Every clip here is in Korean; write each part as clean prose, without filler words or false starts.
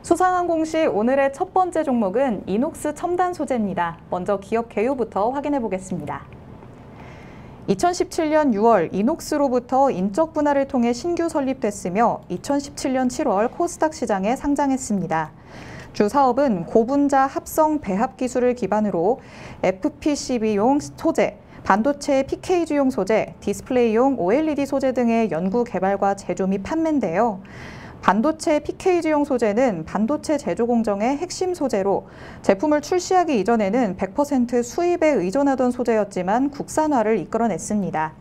수상항공시 오늘의 첫 번째 종목은 이녹스 첨단 소재입니다. 먼저 기업 개요부터 확인해 보겠습니다. 2017년 6월 이녹스로부터 인적 분할을 통해 신규 설립됐으며 2017년 7월 코스닥 시장에 상장했습니다. 주 사업은 고분자 합성 배합 기술을 기반으로 FPCB용 소재, 반도체 PKG용 소재, 디스플레이용 OLED 소재 등의 연구 개발과 제조 및 판매인데요. 반도체 PKG용 소재는 반도체 제조 공정의 핵심 소재로 제품을 출시하기 이전에는 100% 수입에 의존하던 소재였지만 국산화를 이끌어냈습니다.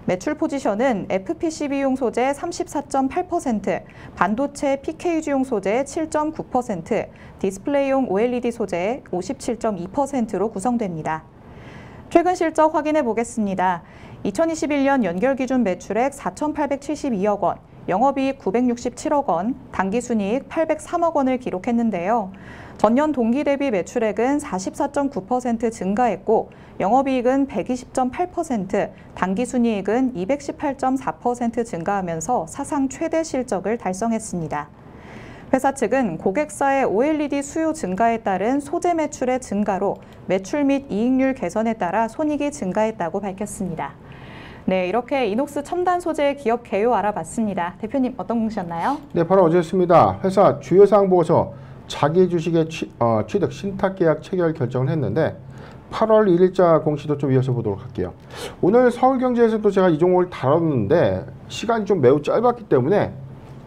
매출 포지션은 FPCB용 소재 34.8%, 반도체 PKG용 소재 7.9%, 디스플레이용 OLED 소재 57.2%로 구성됩니다. 최근 실적 확인해 보겠습니다. 2021년 연결 기준 매출액 4,872억 원, 영업이익 967억 원, 당기순이익 803억 원을 기록했는데요. 전년 동기 대비 매출액은 44.9% 증가했고 영업이익은 120.8%, 당기순이익은 218.4% 증가하면서 사상 최대 실적을 달성했습니다. 회사 측은 고객사의 OLED 수요 증가에 따른 소재 매출의 증가로 매출 및 이익률 개선에 따라 손익이 증가했다고 밝혔습니다. 네, 이렇게 이녹스 첨단 소재 기업 개요 알아봤습니다. 대표님 어떤 공시였나요? 네, 바로 어제였습니다. 회사 주요 사항 보고서 자기 주식의 취득 신탁 계약 체결 결정을 했는데 8월 1일자 공시도 좀 이어서 보도록 할게요. 오늘 서울경제에서도 제가 이 종목을 다뤘는데 시간이 좀 매우 짧았기 때문에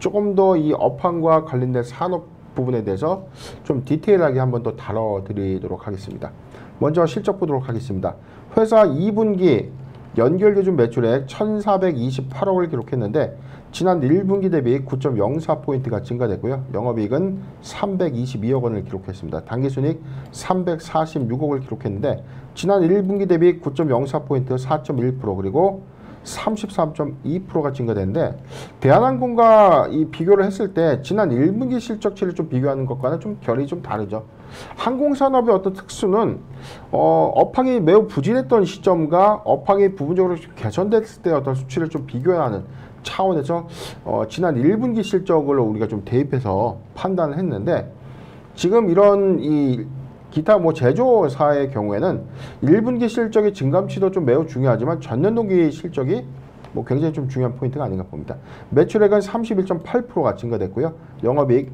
조금 더 이 업황과 관련된 산업 부분에 대해서 좀 디테일하게 한번 더 다뤄드리도록 하겠습니다. 먼저 실적 보도록 하겠습니다. 회사 2분기 연결 기준 매출액 1,428억을 기록했는데 지난 1분기 대비 9.04포인트가 증가됐고요. 영업이익은 322억 원을 기록했습니다. 당기순이익 346억을 기록했는데 지난 1분기 대비 9.04포인트 4.1% 그리고 33.2%가 증가됐는데 대한항공과 이 비교를 했을 때 지난 1분기 실적치를 좀 비교하는 것과는 좀 결이 좀 다르죠. 항공산업의 어떤 특수는 업황이 매우 부진했던 시점과 업황이 부분적으로 좀 개선됐을 때 어떤 수치를 좀 비교해야 하는 차원에서 지난 1분기 실적을 우리가 좀 대입해서 판단을 했는데 지금 이런 이 기타 제조사의 경우에는 1분기 실적의 증감치도 좀 매우 중요하지만 전년 동기 실적이 굉장히 좀 중요한 포인트가 아닌가 봅니다. 매출액은 31.8%가 증가됐고요. 영업이익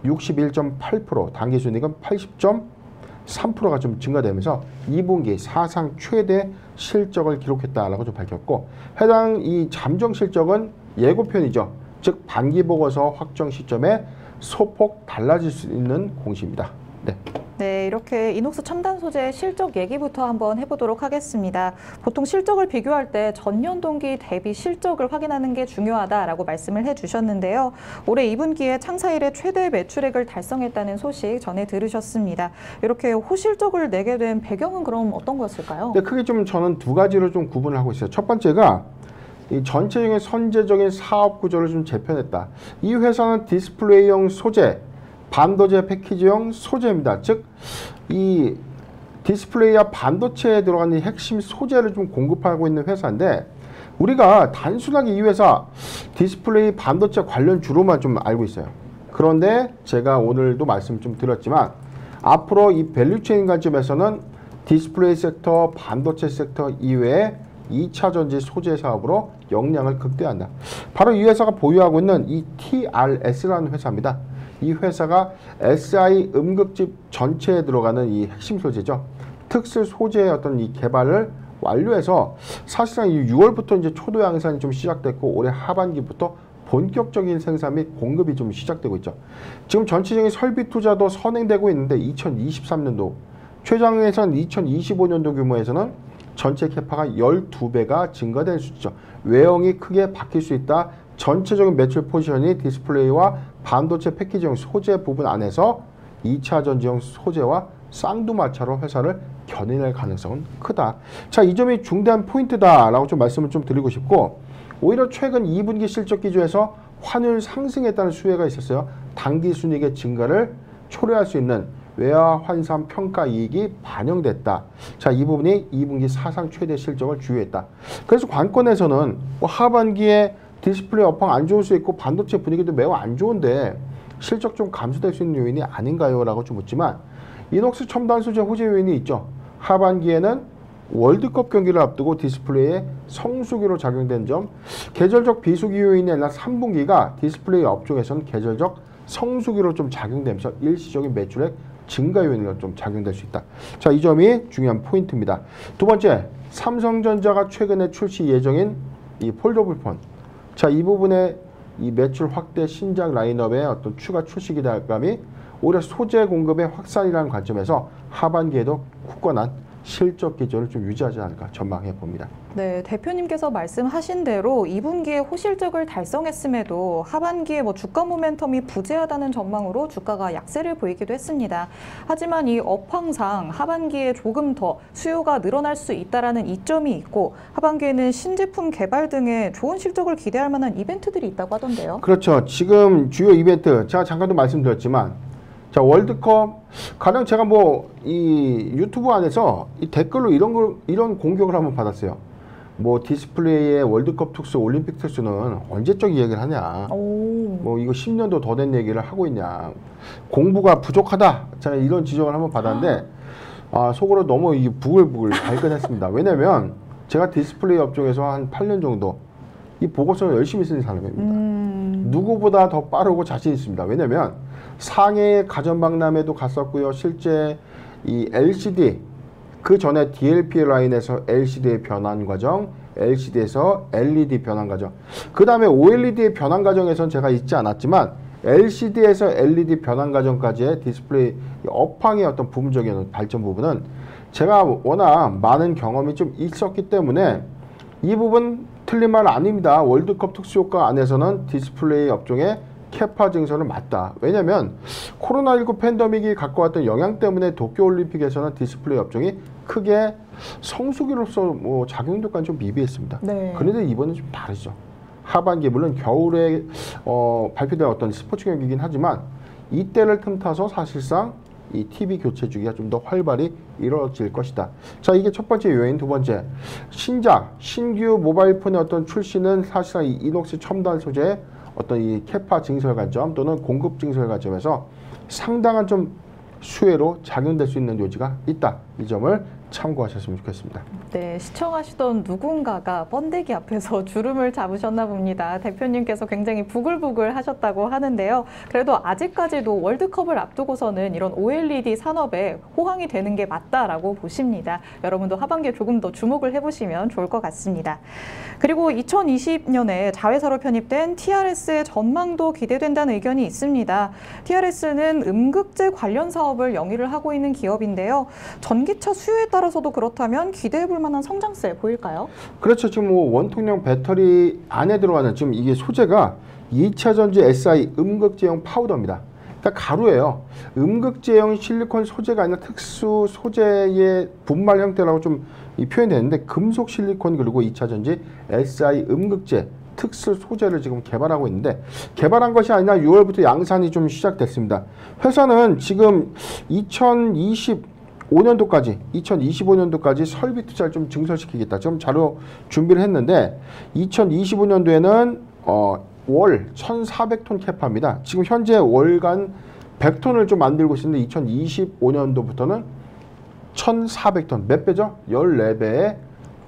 61.8%, 당기순이익은 80.3%가 좀 증가되면서 2분기 사상 최대 실적을 기록했다라고 좀 밝혔고 해당 이 잠정 실적은 예고편이죠. 즉 반기 보고서 확정 시점에 소폭 달라질 수 있는 공시입니다. 네, 이렇게 이녹스 첨단 소재 실적 얘기부터 한번 해보도록 하겠습니다. 보통 실적을 비교할 때 전년 동기 대비 실적을 확인하는 게 중요하다라고 말씀을 해주셨는데요. 올해 2분기에 창사 이래 최대 매출액을 달성했다는 소식 전해 들으셨습니다. 이렇게 호실적을 내게 된 배경은 그럼 어떤 거였을까요? 네, 크게 좀 저는 두 가지로 좀 구분을 하고 있어요. 첫 번째가 이 전체적인 선제적인 사업 구조를 좀 재편했다. 이 회사는 디스플레이용 소재, 반도체 패키지용 소재입니다. 즉, 이 디스플레이와 반도체에 들어가는 핵심 소재를 좀 공급하고 있는 회사인데 우리가 단순하게 이 회사 디스플레이 반도체 관련주로만 좀 알고 있어요. 그런데 제가 오늘도 말씀 좀 드렸지만 앞으로 이 밸류체인 관점에서는 디스플레이 섹터, 반도체 섹터 이외에 2차 전지 소재 사업으로 역량을 극대화한다. 바로 이 회사가 보유하고 있는 이 TRS라는 회사입니다. 이 회사가 SI 음극집 전체에 들어가는 이 핵심 소재죠. 특수 소재의 어떤 이 개발을 완료해서 사실상 이 6월부터 이제 초도 양산이 좀 시작됐고 올해 하반기부터 본격적인 생산 및 공급이 좀 시작되고 있죠. 지금 전체적인 설비 투자도 선행되고 있는데 2023년도 최장에선 2025년도 규모에서는 전체 캐파가 12배가 증가될 수 있죠. 외형이 크게 바뀔 수 있다. 전체적인 매출 포지션이 디스플레이와 반도체 패키지용 소재 부분 안에서 2차 전지용 소재와 쌍두마차로 회사를 견인할 가능성은 크다. 자, 이 점이 중대한 포인트다라고 좀 말씀을 좀 드리고 싶고 오히려 최근 2분기 실적 기조에서 환율 상승했다는 수혜가 있었어요. 당기순이익의 증가를 초래할 수 있는 외화 환산 평가 이익이 반영됐다. 자, 이 부분이 2분기 사상 최대 실적을 주요했다. 그래서 관건에서는 하반기에 디스플레이 업황 안 좋을 수 있고 반도체 분위기도 매우 안 좋은데 실적 좀 감소될 수 있는 요인이 아닌가요? 라고 좀 묻지만 이녹스 첨단 소재 호재 요인이 있죠. 하반기에는 월드컵 경기를 앞두고 디스플레이에 성수기로 작용된 점, 계절적 비수기 요인이 아니라 3분기가 디스플레이 업종에서는 계절적 성수기로 좀 작용되면서 일시적인 매출액 증가 요인으로 좀 작용될 수 있다. 자, 이 점이 중요한 포인트입니다. 두 번째, 삼성전자가 최근에 출시 예정인 이 폴더블 폰. 자, 이 부분에 이 매출 확대 신작 라인업의 어떤 추가 출시 기대감이 올해 소재 공급의 확산이라는 관점에서 하반기에도 굳건한 실적 기조를 좀 유지하지 않을까 전망해 봅니다. 네, 대표님께서 말씀하신 대로 2분기에 호실적을 달성했음에도 하반기에 주가 모멘텀이 부재하다는 전망으로 주가가 약세를 보이기도 했습니다. 하지만 이 업황상 하반기에 조금 더 수요가 늘어날 수 있다라는 이점이 있고 가하반기에는 신제품 개발 등의 좋은 실적을 기대할 만한 이벤트들이 있다고 하던데요. 그렇죠. 지금 주요 이벤트 제가 잠깐도 말씀드렸지만 자, 월드컵 가령 제가 이 유튜브 안에서 이 댓글로 이런 공격을 한번 받았어요. 디스플레이의 월드컵 특수, 올림픽 특수는 언제적 이야기를 하냐. 이거 10년도 더 된 얘기를 하고 있냐. 공부가 부족하다. 제가 이런 지적을 한번 받았는데 속으로 너무 부글부글 발끈했습니다. 왜냐면 제가 디스플레이 업종에서 한 8년 정도 이 보고서를 열심히 쓰는 사람입니다. 누구보다 더 빠르고 자신 있습니다. 왜냐면 상해의 가전박람회도 갔었고요. 실제 이 LCD, 그 전에 DLP 라인에서 LCD의 변환 과정, LCD에서 LED 변환 과정, 그 다음에 OLED의 변환 과정에서는 제가 있지 않았지만 LCD에서 LED 변환 과정까지의 디스플레이 업황의 어떤 부분적인 발전 부분은 제가 워낙 많은 경험이 좀 있었기 때문에 이 부분 틀린 말 아닙니다. 월드컵 특수효과 안에서는 디스플레이 업종의 캐파 증설은 맞다. 왜냐하면 코로나19 팬데믹이 갖고 왔던 영향 때문에 도쿄올림픽에서는 디스플레이 업종이 크게 성수기로서 작용도까지 좀 미비했습니다. 네. 그런데 이번엔 좀 다르죠. 하반기 물론 겨울에 발표된 어떤 스포츠 경기이긴 하지만 이때를 틈타서 사실상 이 TV 교체 주기가 좀 더 활발히 이루어질 것이다. 자, 이게 첫 번째 요인. 두 번째, 신규 모바일 폰의 어떤 출시는 사실상 이 이녹스 첨단 소재의 어떤 이 캐파 증설 관점 또는 공급 증설 관점에서 상당한 좀 수혜로 작용될 수 있는 요지가 있다. 이 점을 참고하셨으면 좋겠습니다. 네, 시청하시던 누군가가 번데기 앞에서 주름을 잡으셨나 봅니다. 대표님께서 굉장히 부글부글 하셨다고 하는데요. 그래도 아직까지도 월드컵을 앞두고서는 이런 OLED 산업에 호황이 되는 게 맞다라고 보십니다. 여러분도 하반기에 조금 더 주목을 해보시면 좋을 것 같습니다. 그리고 2020년에 자회사로 편입된 TRS의 전망도 기대된다는 의견이 있습니다. TRS는 음극재 관련 사업을 영위를 하고 있는 기업인데요. 전기차 수요에 따라서도 그렇다면 기대해볼 만한 성장세 보일까요? 그렇죠. 지금 원통형 배터리 안에 들어가는 지금 이게 소재가 2차 전지 SI 음극재형 파우더입니다. 그러니까 가루예요. 음극재형 실리콘 소재가 아니라 특수 소재의 분말 형태라고 좀 표현되는데 금속 실리콘 그리고 2차 전지 SI 음극재 특수 소재를 지금 개발하고 있는데 개발한 것이 아니라 6월부터 양산이 좀 시작됐습니다. 회사는 지금 2025년도까지 설비 투자를 좀 증설시키겠다. 지금 자료 준비를 했는데 2025년도에는 월 1,400톤 캐파입니다. 지금 현재 월간 100톤을 좀 만들고 있는데 2025년도부터는 1,400톤. 몇 배죠? 14배의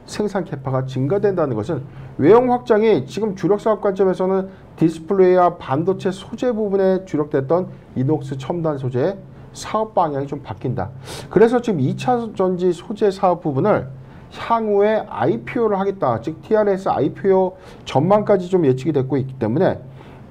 생산 캐파가 증가된다는 것은 외형 확장이 지금 주력 사업 관점에서는 디스플레이와 반도체 소재 부분에 주력됐던 이녹스 첨단 소재의 사업 방향이 좀 바뀐다. 그래서 지금 2차 전지 소재 사업 부분을 향후에 IPO를 하겠다. 즉 TRS IPO 전망까지 좀 예측이 됐고 있기 때문에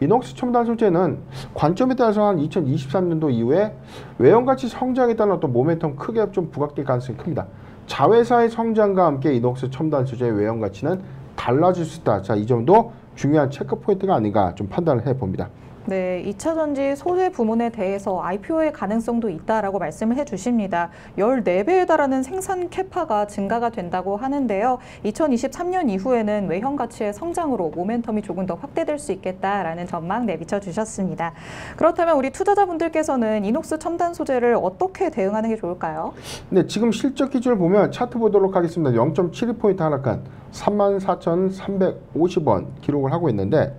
이녹스 첨단 소재는 관점에 따라서 한 2023년도 이후에 외형가치 성장에 따른 어떤 모멘텀 크게 좀 부각될 가능성이 큽니다. 자회사의 성장과 함께 이녹스 첨단 소재의 외형가치는 달라질 수 있다. 자, 이 점도 중요한 체크 포인트가 아닌가 좀 판단을 해봅니다. 네, 2차 전지 소재 부문에 대해서 IPO의 가능성도 있다라고 말씀을 해주십니다. 14배에 달하는 생산 캐파가 증가가 된다고 하는데요. 2023년 이후에는 외형 가치의 성장으로 모멘텀이 조금 더 확대될 수 있겠다라는 전망 내비쳐 주셨습니다. 그렇다면 우리 투자자분들께서는 이녹스 첨단 소재를 어떻게 대응하는 게 좋을까요? 네, 지금 실적 기준을 보면 차트 보도록 하겠습니다. 0.72포인트 하락한 34,350원 기록을 하고 있는데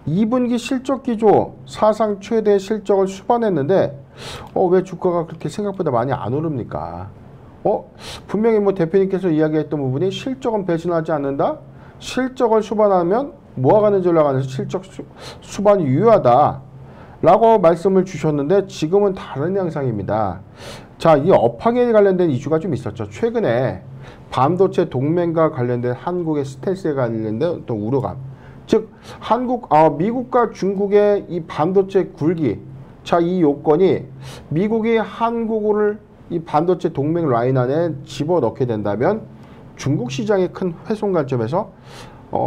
2분기 실적 기조 사상 최대 실적을 수반했는데 왜 주가가 그렇게 생각보다 많이 안 오릅니까? 분명히 뭐 대표님께서 이야기했던 부분이 실적은 배신하지 않는다. 실적을 수반하면 모아가는 전략 안에서 실적 수반이 유효하다 라고 말씀을 주셨는데 지금은 다른 양상입니다. 자, 이 업황에 관련된 이슈가 좀 있었죠. 최근에 반도체 동맹과 관련된 한국의 스텔스에 관련된 어떤 우려감, 즉 미국과 중국의 이 반도체 굴기, 자, 이 요건이 미국이 한국을 이 반도체 동맹 라인 안에 집어넣게 된다면 중국 시장의 큰 훼손 관점에서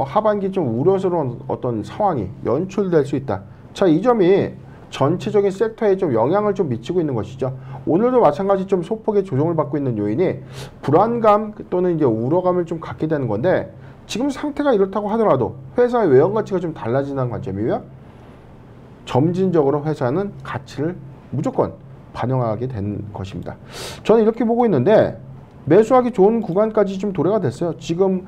하반기 좀 우려스러운 어떤 상황이 연출될 수 있다. 자, 이 점이 전체적인 섹터에 좀 영향을 좀 미치고 있는 것이죠. 오늘도 마찬가지 좀 소폭의 조정을 받고 있는 요인이 불안감 또는 이제 우려감을 좀 갖게 되는 건데, 지금 상태가 이렇다고 하더라도 회사의 외형 가치가 좀 달라지는 관점이며 점진적으로 회사는 가치를 무조건 반영하게 된 것입니다. 저는 이렇게 보고 있는데 매수하기 좋은 구간까지 좀 도래가 됐어요. 지금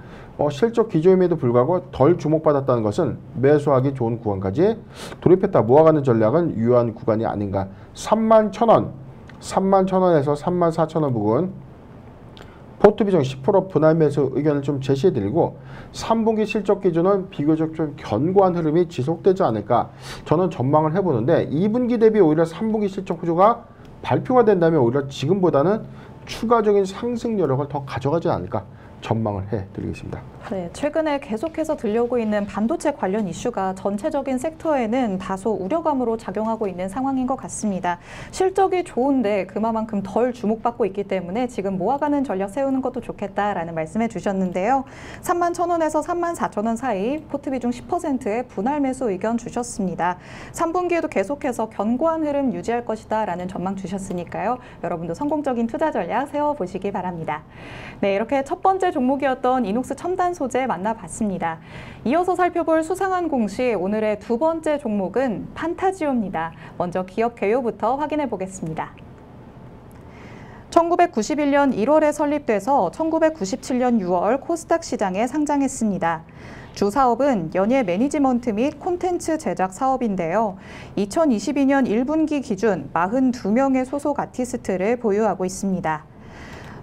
실적 기조임에도 불구하고 덜 주목받았다는 것은 매수하기 좋은 구간까지 돌입했다. 모아가는 전략은 유효한 구간이 아닌가. 31,000원, 31,000원에서 34,000원 부근 포트 비중 10% 분할 매수 의견을 좀 제시해드리고 3분기 실적 기준은 비교적 좀 견고한 흐름이 지속되지 않을까 저는 전망을 해보는데 2분기 대비 오히려 3분기 실적 구조가 발표가 된다면 오히려 지금보다는 추가적인 상승 여력을 더 가져가지 않을까 전망을 해드리겠습니다. 네, 최근에 계속해서 들려오고 있는 반도체 관련 이슈가 전체적인 섹터에는 다소 우려감으로 작용하고 있는 상황인 것 같습니다. 실적이 좋은데 그만큼 덜 주목받고 있기 때문에 지금 모아가는 전략 세우는 것도 좋겠다라는 말씀해 주셨는데요. 31,000원에서 34,000원 사이 포트 비중 10%의 분할 매수 의견 주셨습니다. 3분기에도 계속해서 견고한 흐름 유지할 것이다 라는 전망 주셨으니까요. 여러분도 성공적인 투자 전략 세워보시기 바랍니다. 네, 이렇게 첫 번째 종목이었던 이녹스 첨단 소재 만나봤습니다. 이어서 살펴볼 수상한 공시 오늘의 두 번째 종목은 판타지오입니다. 먼저 기업 개요부터 확인해 보겠습니다. 1991년 1월에 설립돼서 1997년 6월 코스닥 시장에 상장했습니다. 주 사업은 연예 매니지먼트 및 콘텐츠 제작 사업인데요. 2022년 1분기 기준 42명의 소속 아티스트를 보유하고 있습니다.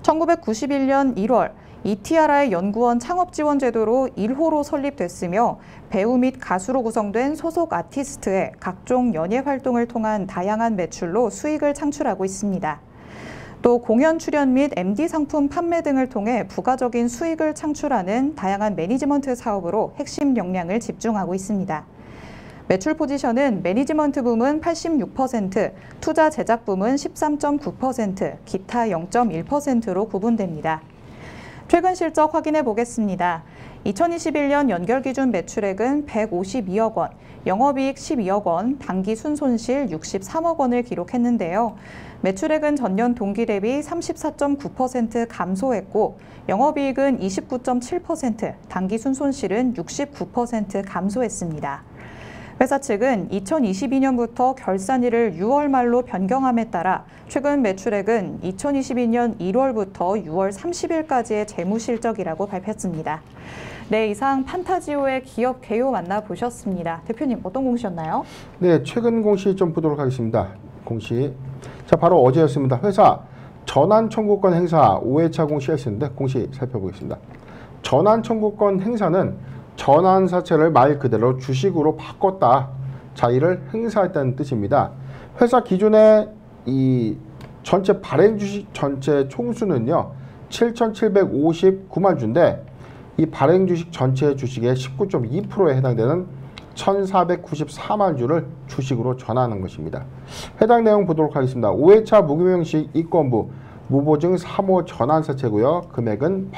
1991년 1월 ETRI 연구원 창업지원 제도로 1호로 설립됐으며 배우 및 가수로 구성된 소속 아티스트의 각종 연예 활동을 통한 다양한 매출로 수익을 창출하고 있습니다. 또 공연 출연 및 MD 상품 판매 등을 통해 부가적인 수익을 창출하는 다양한 매니지먼트 사업으로 핵심 역량을 집중하고 있습니다. 매출 포지션은 매니지먼트 부문 86%, 투자 제작 부문 13.9%, 기타 0.1%로 구분됩니다. 최근 실적 확인해 보겠습니다. 2021년 연결 기준 매출액은 152억 원, 영업이익 12억 원, 당기 순손실 63억 원을 기록했는데요. 매출액은 전년 동기 대비 34.9% 감소했고 영업이익은 29.7%, 당기 순손실은 69% 감소했습니다. 회사 측은 2022년부터 결산일을 6월 말로 변경함에 따라 최근 매출액은 2022년 1월부터 6월 30일까지의 재무실적이라고 밝혔습니다. 네, 이상 판타지오의 기업 개요 만나보셨습니다. 대표님, 어떤 공시였나요? 네, 최근 공시 좀 보도록 하겠습니다. 공시. 자, 바로 어제였습니다. 회사 전환 청구권 행사 5회차 공시가 있었는데 공시 살펴보겠습니다. 전환 청구권 행사는 전환 사채를 말 그대로 주식으로 바꿨다. 자, 이를 행사했다는 뜻입니다. 회사 기존의 이 전체 발행 주식 전체 총수는요. 7,759만 주인데 이 발행 주식 전체 주식의 19.2%에 해당되는 1,494만 주를 주식으로 전환하는 것입니다. 해당 내용 보도록 하겠습니다. 5회차 무금형식 이권부 무보증 3호 전환사채고요. 금액은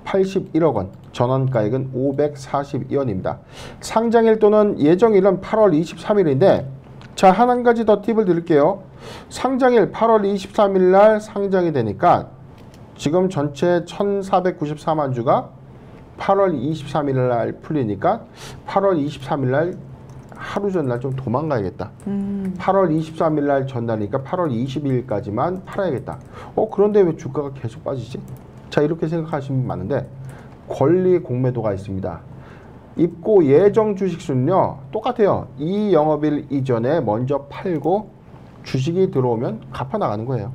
81억 원, 전환가액은 542원입니다. 상장일 또는 예정일은 8월 23일인데 자, 한 가지 더 팁을 드릴게요. 상장일 8월 23일 날 상장이 되니까 지금 전체 1,494만 주가 8월 23일 날 풀리니까 8월 23일 날 하루 전날 좀 도망가야겠다. 8월 23일 날 전날이니까 8월 22일까지만 팔아야겠다. 그런데 왜 주가가 계속 빠지지? 자, 이렇게 생각하시는 분 많은데 권리 공매도가 있습니다. 입고 예정 주식수는요 똑같아요. 이 영업일 이전에 먼저 팔고 주식이 들어오면 갚아 나가는 거예요.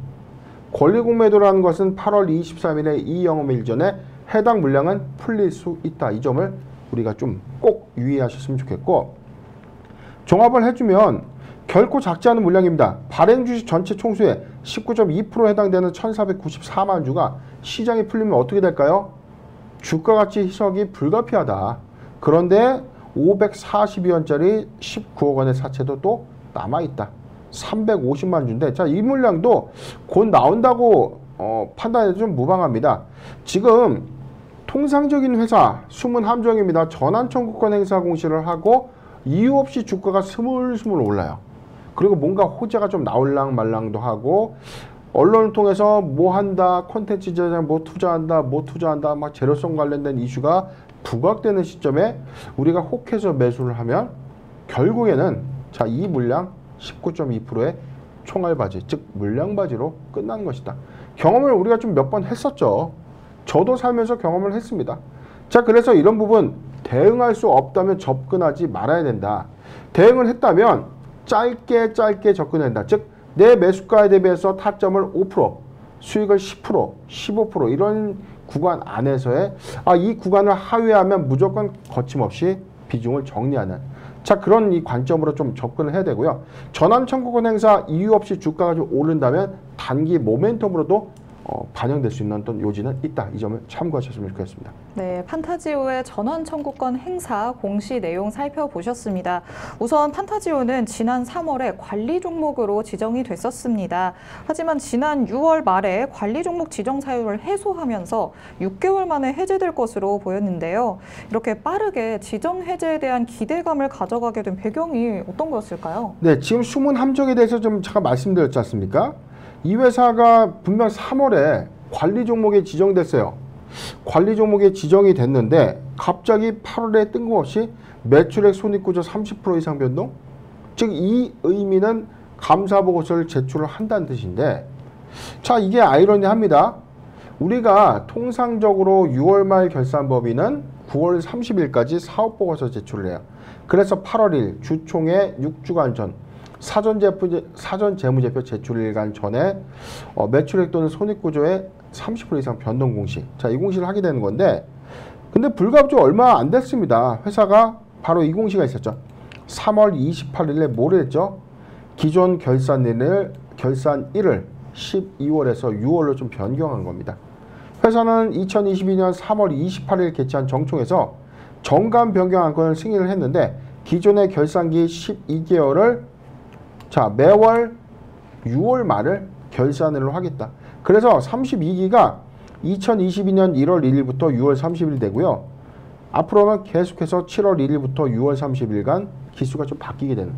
권리공매도라는 것은 8월 23일에 이 영업일 전에 해당 물량은 풀릴 수 있다. 이 점을 우리가 좀 꼭 유의하셨으면 좋겠고, 종합을 해주면 결코 작지 않은 물량입니다. 발행 주식 전체 총수의 19.2% 해당되는 1,494만 주가 시장이 풀리면 어떻게 될까요? 주가가치 희석이 불가피하다. 그런데 542원짜리 19억 원의 사채도 또 남아있다. 350만 주인데, 자, 이 물량도 곧 나온다고 판단해도 좀 무방합니다. 지금 통상적인 회사 숨은 함정입니다. 전환 청구권 행사 공시를 하고 이유 없이 주가가 스물스물 올라요. 그리고 뭔가 호재가 좀 나올랑 말랑도 하고, 언론을 통해서 뭐 한다, 콘텐츠 제작 뭐 투자한다, 막 재료성 관련된 이슈가 부각되는 시점에 우리가 혹해서 매수를 하면 결국에는 자, 이 물량 19.2%의 총알바지, 즉 물량바지로 끝나는 것이다. 경험을 우리가 좀 몇 번 했었죠. 저도 살면서 경험을 했습니다. 자, 그래서 이런 부분 대응할 수 없다면 접근하지 말아야 된다. 대응을 했다면 짧게 접근해야 된다. 즉, 내 매수가에 대비해서 타점을 5%, 수익을 10%, 15% 이런 구간 안에서의 이 구간을 하회하면 무조건 거침없이 비중을 정리하는, 자, 그런 이 관점으로 좀 접근을 해야 되고요. 전환 청구권 행사 이유 없이 주가가 좀 오른다면 단기 모멘텀으로도 반영될 수 있는 어떤 요지는 있다. 이 점을 참고하셨으면 좋겠습니다. 네, 판타지오의 전환 청구권 행사 공시 내용 살펴보셨습니다. 우선 판타지오는 지난 3월에 관리 종목으로 지정이 됐었습니다. 하지만 지난 6월 말에 관리 종목 지정 사유를 해소하면서 6개월 만에 해제될 것으로 보였는데요. 이렇게 빠르게 지정 해제에 대한 기대감을 가져가게 된 배경이 어떤 거였을까요? 네, 지금 숨은 함정에 대해서 좀 잠깐 말씀드렸지 않습니까? 이 회사가 분명 3월에 관리 종목에 지정됐어요. 관리 종목에 지정이 됐는데 갑자기 8월에 뜬금없이 매출액 손익구조 30% 이상 변동? 즉, 이 의미는 감사보고서를 제출을 한다는 뜻인데, 자, 이게 아이러니합니다. 우리가 통상적으로 6월 말 결산법인은 9월 30일까지 사업보고서 제출을 해요. 그래서 8월 1일 주총회 6주간 전 사전 재무제표 제출일간 전에 매출액 또는 손익구조의 30% 이상 변동 공시, 자, 이 공시를 하게 되는 건데, 근데 불과 얼마 안 됐습니다. 회사가 바로 이 공시가 있었죠. 3월 28일에 뭘 했죠? 기존 결산일을 12월에서 6월로 좀 변경한 겁니다. 회사는 2022년 3월 28일 개최한 정총에서 정관 변경 안건을 승인을 했는데, 기존의 결산기 12개월을 자, 매월 6월 말을 결산으로 하겠다. 그래서 32기가 2022년 1월 1일부터 6월 30일 되고요. 앞으로는 계속해서 7월 1일부터 6월 30일간 기수가 좀 바뀌게 되는.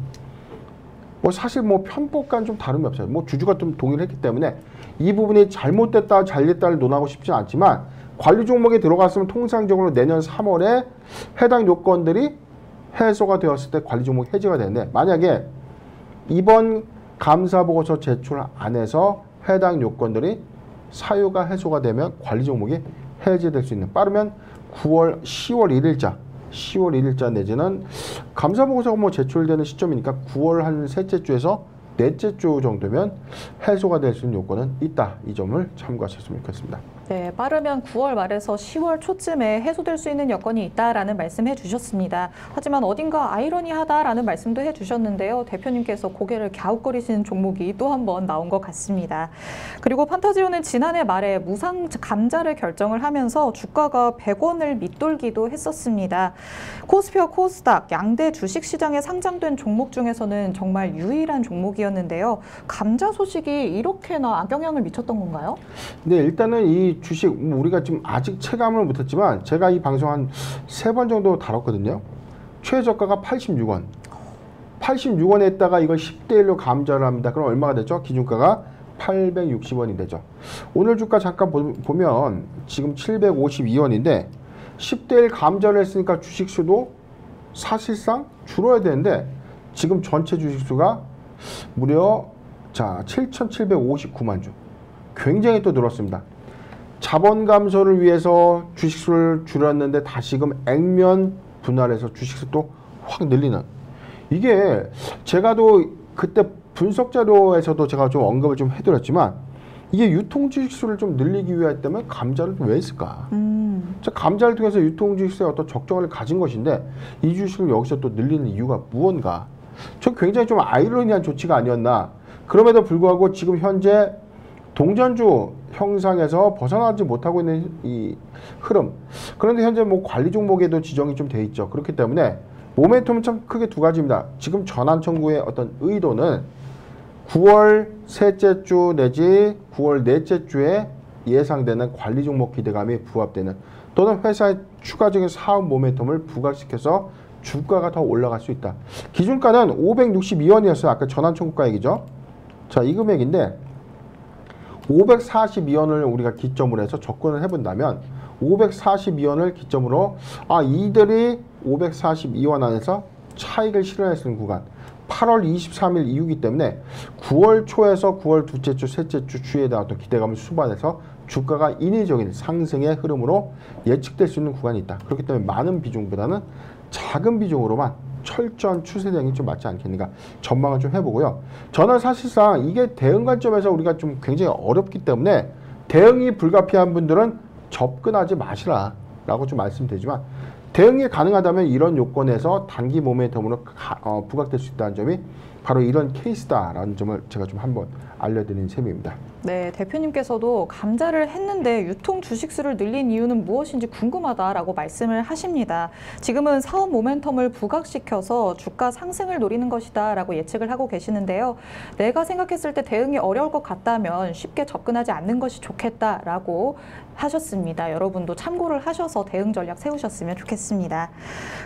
사실 편법과는 좀 다름이 없어요. 주주가 좀 동의를 했기 때문에 이 부분이 잘못됐다, 잘됐다를 논하고 싶지는 않지만, 관리 종목에 들어갔으면 통상적으로 내년 3월에 해당 요건들이 해소가 되었을 때 관리 종목이 해제가 되는데, 만약에 이번 감사보고서 제출 안에서 해당 요건들이 사유가 해소가 되면 관리 종목이 해제될 수 있는, 빠르면 10월 1일자 내지는 감사보고서가 제출되는 시점이니까 9월 한 셋째 주에서 넷째 주 정도면 해소가 될 수 있는 요건은 있다. 이 점을 참고하셨으면 좋겠습니다. 네, 빠르면 9월 말에서 10월 초쯤에 해소될 수 있는 여건이 있다라는 말씀해 주셨습니다. 하지만 어딘가 아이러니하다라는 말씀도 해 주셨는데요. 대표님께서 고개를 갸웃거리시는 종목이 또 한 번 나온 것 같습니다. 그리고 판타지오는 지난해 말에 무상 감자를 결정을 하면서 주가가 100원을 밑돌기도 했었습니다. 코스피와 코스닥 양대 주식시장에 상장된 종목 중에서는 정말 유일한 종목이었는데요. 감자 소식이 이렇게나 악영향을 미쳤던 건가요? 네, 일단은 이 주식 우리가 지금 아직 체감을 못했지만 제가 이 방송 한 3번 정도 다뤘거든요. 최저가가 86원. 86원에 했다가 이걸 10대1로 감자를 합니다. 그럼 얼마가 되죠? 기준가가 860원이 되죠. 오늘 주가 잠깐 보면 지금 752원인데 10대1 감자를 했으니까 주식수도 사실상 줄어야 되는데 지금 전체 주식수가 무려 7,759만 주. 굉장히 또 늘었습니다. 자본 감소를 위해서 주식수를 줄였는데 다시금 액면 분할해서 주식수 또 확 늘리는, 이게 제가 또 그때 분석 자료에서도 제가 좀 언급을 좀 해드렸지만, 이게 유통 주식수를 좀 늘리기 위하였다면 감자를 왜 했을까? 자, 감자를 통해서 유통 주식수의 어떤 적정을 가진 것인데 이 주식을 여기서 또 늘리는 이유가 무언가? 저 굉장히 좀 아이러니한 조치가 아니었나? 그럼에도 불구하고 지금 현재 동전주 형상에서 벗어나지 못하고 있는 이 흐름. 그런데 현재 뭐 관리 종목에도 지정이 좀 돼 있죠. 그렇기 때문에 모멘텀은 참 크게 두 가지입니다. 지금 전환 청구의 어떤 의도는 9월 셋째 주 내지 9월 넷째 주에 예상되는 관리 종목 기대감이 부합되는, 또는 회사의 추가적인 사업 모멘텀을 부각시켜서 주가가 더 올라갈 수 있다. 기준가는 562원이었어요. 아까 전환 청구가액이죠. 자, 이 금액인데 542원을 우리가 기점으로 해서 접근을 해본다면 542원을 기점으로 이들이 542원 안에서 차익을 실현할 수 있는 구간 8월 23일 이후이기 때문에 9월 초에서 9월 둘째 주, 셋째 주 주에 대한 어떤 기대감을 수반해서 주가가 인위적인 상승의 흐름으로 예측될 수 있는 구간이 있다. 그렇기 때문에 많은 비중보다는 작은 비중으로만 철저한 추세 대응이 좀 맞지 않겠는가 전망을 좀 해보고요. 저는 사실상 이게 대응 관점에서 우리가 좀 굉장히 어렵기 때문에 대응이 불가피한 분들은 접근하지 마시라 라고 좀 말씀드리지만, 대응이 가능하다면 이런 요건에서 단기 모멘텀으로 부각될 수 있다는 점이 바로 이런 케이스다라는 점을 제가 좀 한번 알려드리는 셈입니다. 네, 대표님께서도 감자를 했는데 유통 주식수를 늘린 이유는 무엇인지 궁금하다라고 말씀을 하십니다. 지금은 사업 모멘텀을 부각시켜서 주가 상승을 노리는 것이다라고 예측을 하고 계시는데요. 내가 생각했을 때 대응이 어려울 것 같다면 쉽게 접근하지 않는 것이 좋겠다라고 하셨습니다. 여러분도 참고를 하셔서 대응 전략 세우셨으면 좋겠습니다.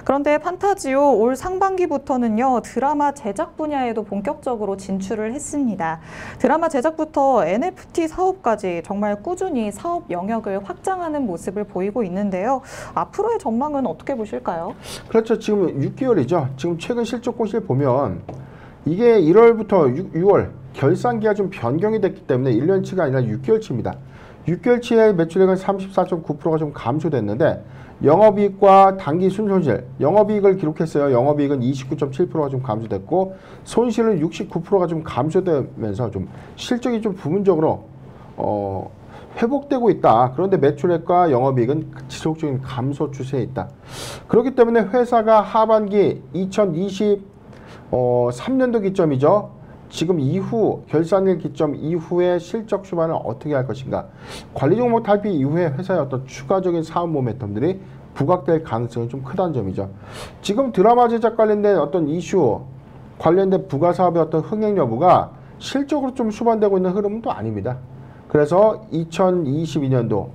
그런데 판타지오 올 상반기부터는요, 드라마 제작 분야에도 본격적으로 진출을 했습니다. 드라마 제작부터 NFT 사업까지 정말 꾸준히 사업 영역을 확장하는 모습을 보이고 있는데요. 앞으로의 전망은 어떻게 보실까요? 그렇죠. 지금 6개월이죠. 지금 최근 실적 고시를 보면 이게 1월부터 6월 결산기가 좀 변경이 됐기 때문에 1년치가 아니라 6개월치입니다. 6개월치의 매출액은 34.9%가 좀 감소됐는데 영업이익과 단기 순손실, 영업이익을 기록했어요. 영업이익은 29.7%가 좀 감소됐고 손실은 69%가 좀 감소되면서 좀 실적이 좀 부분적으로 회복되고 있다. 그런데 매출액과 영업이익은 지속적인 감소 추세에 있다. 그렇기 때문에 회사가 하반기 2023년도 기점이죠. 지금 이후 결산일 기점 이후에 실적 수반을 어떻게 할 것인가, 관리 종목 탈피 이후에 회사의 어떤 추가적인 사업 모멘텀들이 부각될 가능성이 좀 크다는 점이죠. 지금 드라마 제작 관련된 어떤 이슈 관련된 부가 사업의 어떤 흥행 여부가 실적으로 좀 수반되고 있는 흐름은 또 아닙니다. 그래서 2022년도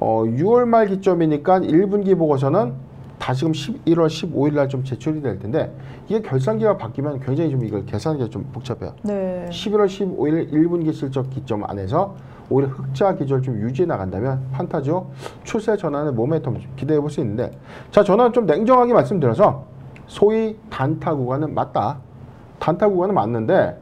6월 말 기점이니까 1분기 보고서는 다시금 11월 15일 날 좀 제출이 될 텐데, 이게 결산기가 바뀌면 굉장히 좀 이걸 계산하기가 좀 복잡해요. 네. 11월 15일 1분기 실적 기점 안에서 오히려 흑자 기조를 좀 유지해 나간다면 판타지오 추세 전환의 모멘텀 좀 기대해 볼 수 있는데, 자, 저는 좀 냉정하게 말씀드려서 소위 단타 구간은 맞다. 단타 구간은 맞는데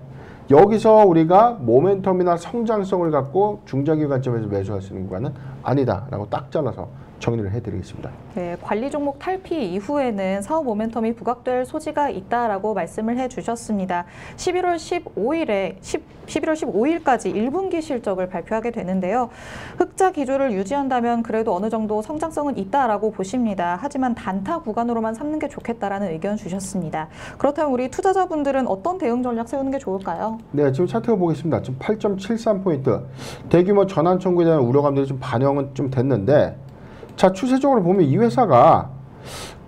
여기서 우리가 모멘텀이나 성장성을 갖고 중장기 관점에서 매수할 수 있는 구간은 아니다라고 딱 잘라서 정리를 해드리겠습니다. 네, 관리 종목 탈피 이후에는 사업 모멘텀이 부각될 소지가 있다라고 말씀을 해주셨습니다. 11월 15일까지 1분기 실적을 발표하게 되는데요. 흑자 기조를 유지한다면 그래도 어느 정도 성장성은 있다라고 보십니다. 하지만 단타 구간으로만 삼는 게 좋겠다라는 의견 주셨습니다. 그렇다면 우리 투자자분들은 어떤 대응 전략 세우는 게 좋을까요? 네, 지금 차트를 보겠습니다. 지금 8.73포인트 대규모 전환 청구에 대한 우려감들이 좀 반영은 좀 됐는데, 자, 추세적으로 보면 이 회사가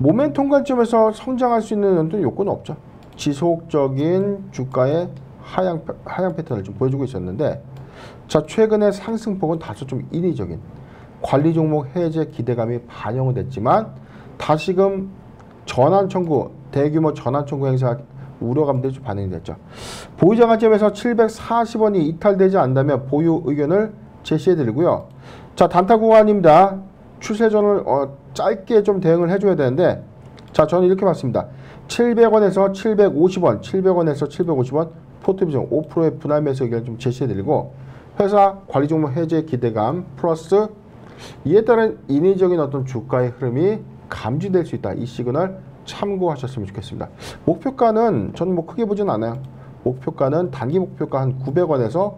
모멘텀 관점에서 성장할 수 있는 어떤 요건은 없죠. 지속적인 주가의 하향 패턴을 좀 보여주고 있었는데, 자, 최근의 상승폭은 다소 좀 인위적인 관리 종목 해제 기대감이 반영은 됐지만 다시금 전환 청구, 대규모 전환 청구 행사 우려감들이 좀 반영이 됐죠. 보유자 관점에서 740원이 이탈되지 않는다면 보유 의견을 제시해드리고요. 자, 단타 구간입니다. 추세전을 짧게 좀 대응을 해줘야 되는데, 자, 저는 이렇게 봤습니다. 700원에서 750원, 700원에서 750원 포트 비중 5%의 분할 매수 의견을 좀 제시해드리고, 회사 관리 종목 해제 기대감 플러스 이에 따른 인위적인 어떤 주가의 흐름이 감지될 수 있다. 이 시그널 참고하셨으면 좋겠습니다. 목표가는 저는 뭐 크게 보진 않아요. 목표가는 단기 목표가 한 900원에서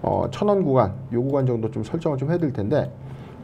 1000원 구간, 요 구간 정도 좀 설정을 좀 해야 될 텐데,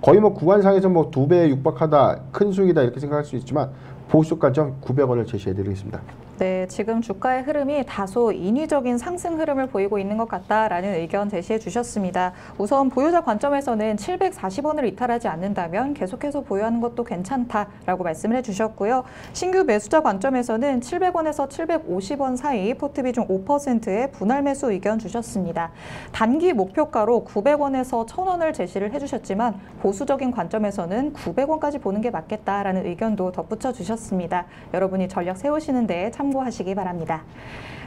거의 뭐 구간상에서 뭐 2배에 육박하다, 큰 수익이다 이렇게 생각할 수 있지만 보수 관점 900원을 제시해 드리겠습니다. 네, 지금 주가의 흐름이 다소 인위적인 상승 흐름을 보이고 있는 것 같다라는 의견 제시해 주셨습니다. 우선 보유자 관점에서는 740원을 이탈하지 않는다면 계속해서 보유하는 것도 괜찮다라고 말씀을 해주셨고요. 신규 매수자 관점에서는 700원에서 750원 사이 포트 비중 5%의 분할 매수 의견 주셨습니다. 단기 목표가로 900원에서 1000원을 제시를 해주셨지만 보수적인 관점에서는 900원까지 보는 게 맞겠다라는 의견도 덧붙여 주셨습니다. 여러분이 전략 세우시는 데 참고하시기 바랍니다.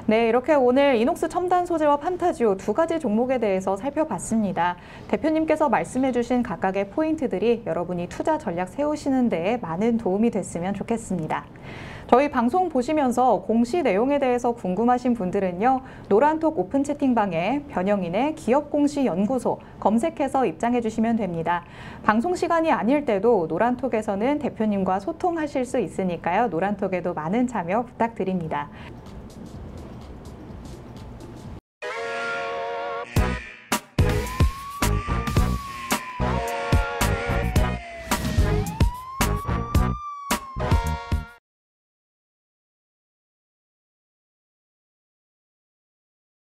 네, 이렇게 오늘 이녹스 첨단 소재와 판타지오 두 가지 종목에 대해서 살펴봤습니다. 대표님께서 말씀해주신 각각의 포인트들이 여러분이 투자 전략 세우시는 데에 많은 도움이 됐으면 좋겠습니다. 저희 방송 보시면서 공시 내용에 대해서 궁금하신 분들은요, 노란톡 오픈 채팅방에 변영인의 기업공시연구소 검색해서 입장해 주시면 됩니다. 방송 시간이 아닐 때도 노란톡에서는 대표님과 소통하실 수 있으니까요, 노란톡에도 많은 참여 부탁드립니다.